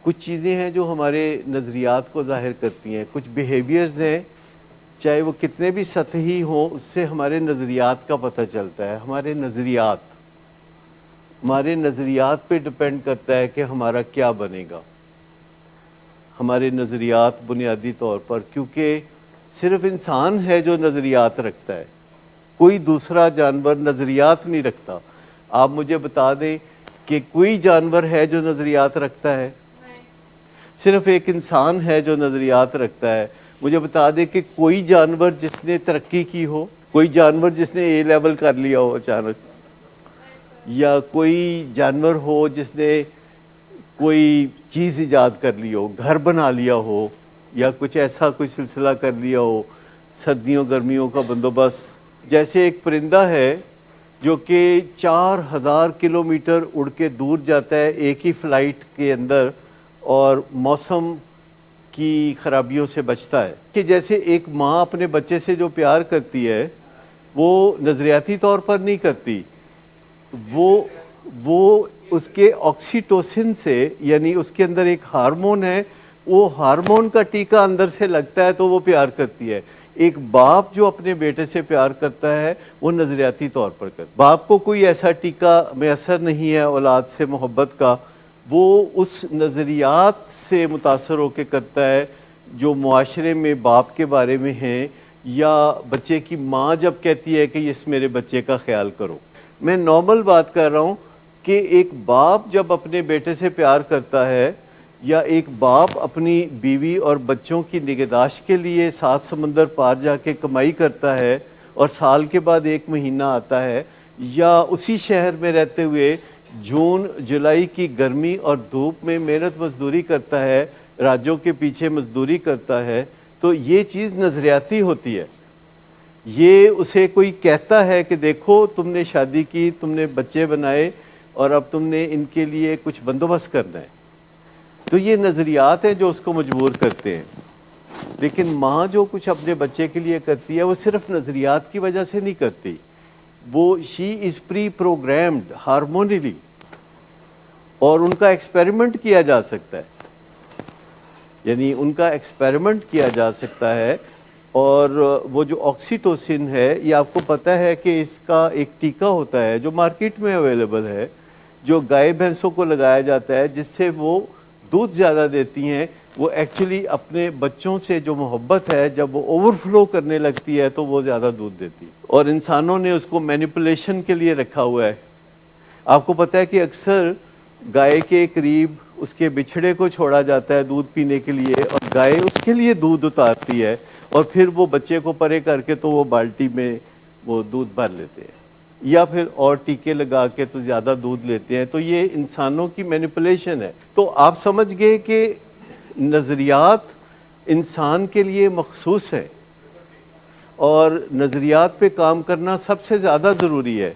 کچھ چیزیں ہیں جو ہمارے نظریات کو ظاہر کرتی ہیں، کچھ بیہیویئرز ہیں چاہے وہ کتنے بھی سطحی ہوں، اس سے ہمارے نظریات کا پتہ چلتا ہے۔ ہمارے نظریات پہ ڈپینڈ کرتا ہے کہ ہمارا کیا بنے گا۔ ہمارے نظریات بنیادی طور پر، کیونکہ صرف انسان ہے جو نظریات رکھتا ہے، کوئی دوسرا جانور نظریات نہیں رکھتا۔ آپ مجھے بتا دیں کہ کوئی جانور ہے جو نظریات رکھتا ہے؟ صرف ایک انسان ہے جو نظریات رکھتا ہے۔ مجھے بتا دیں کہ کوئی جانور جس نے ترقی کی ہو، کوئی جانور جس نے اے لیول کر لیا ہو اچانک، یا کوئی جانور ہو جس نے کوئی چیز ایجاد کر لی ہو، گھر بنا لیا ہو، یا کچھ ایسا کوئی سلسلہ کر لیا ہو، سردیوں گرمیوں کا بندوبست۔ جیسے ایک پرندہ ہے جو کہ 4000 کلومیٹر اڑ کے دور جاتا ہے ایک ہی فلائٹ کے اندر، اور موسم کی خرابیوں سے بچتا ہے، کہ جیسے ایک ماں اپنے بچے سے جو پیار کرتی ہے وہ نظریاتی طور پر نہیں کرتی، وہ اس کے آکسیٹوسن سے، یعنی اس کے اندر ایک ہارمون ہے، وہ ہارمون کا ٹیکا اندر سے لگتا ہے تو وہ پیار کرتی ہے۔ ایک باپ جو اپنے بیٹے سے پیار کرتا ہے وہ نظریاتی طور پر کرتا ہے۔ باپ کو کوئی ایسا ٹیکا میسر نہیں ہے اولاد سے محبت کا، وہ اس نظریات سے متاثر ہو کے کرتا ہے جو معاشرے میں باپ کے بارے میں ہیں، یا بچے کی ماں جب کہتی ہے کہ اس میرے بچے کا خیال کرو۔ میں نارمل بات کر رہا ہوں کہ ایک باپ جب اپنے بیٹے سے پیار کرتا ہے، یا ایک باپ اپنی بیوی اور بچوں کی نگہداشت کے لیے 7 سمندر پار جا کے کمائی کرتا ہے، اور سال کے بعد 1 مہینہ آتا ہے، یا اسی شہر میں رہتے ہوئے جون جولائی کی گرمی اور دھوپ میں محنت مزدوری کرتا ہے، راجوں کے پیچھے مزدوری کرتا ہے، تو یہ چیز نظریاتی ہوتی ہے۔ یہ اسے کوئی کہتا ہے کہ دیکھو تم نے شادی کی، تم نے بچے بنائے، اور اب تم نے ان کے لیے کچھ بندوبست کرنا ہے، تو یہ نظریات ہیں جو اس کو مجبور کرتے ہیں۔ لیکن ماں جو کچھ اپنے بچے کے لیے کرتی ہے وہ صرف نظریات کی وجہ سے نہیں کرتی، وہ شی از پری پروگرامڈ ہارمونیلی، اور ان کا ایکسپیریمنٹ کیا جا سکتا ہے، یعنی ان کا ایکسپیریمنٹ کیا جا سکتا ہے۔ اور وہ جو آکسیٹوسن ہے، یہ آپ کو پتہ ہے کہ اس کا ایک ٹیکا ہوتا ہے جو مارکیٹ میں اویلیبل ہے، جو گائے بھینسوں کو لگایا جاتا ہے، جس سے وہ دودھ زیادہ دیتی ہیں۔ وہ ایکچولی اپنے بچوں سے جو محبت ہے، جب وہ اوور فلو کرنے لگتی ہے تو وہ زیادہ دودھ دیتی ہے، اور انسانوں نے اس کو مینیپولیشن کے لیے رکھا ہوا ہے۔ آپ کو پتہ ہے کہ اکثر گائے کے قریب اس کے بچھڑے کو چھوڑا جاتا ہے دودھ پینے کے لیے، اور گائے اس کے لیے دودھ اتارتی ہے، اور پھر وہ بچے کو پرے کر کے تو وہ بالٹی میں وہ دودھ بھر لیتے ہیں، یا پھر اور ٹیکے لگا کے تو زیادہ دودھ لیتے ہیں۔ تو یہ انسانوں کی مینیپولیشن ہے۔ تو آپ سمجھ گئے کہ نظریات انسان کے لیے مخصوص ہے، اور نظریات پہ کام کرنا سب سے زیادہ ضروری ہے۔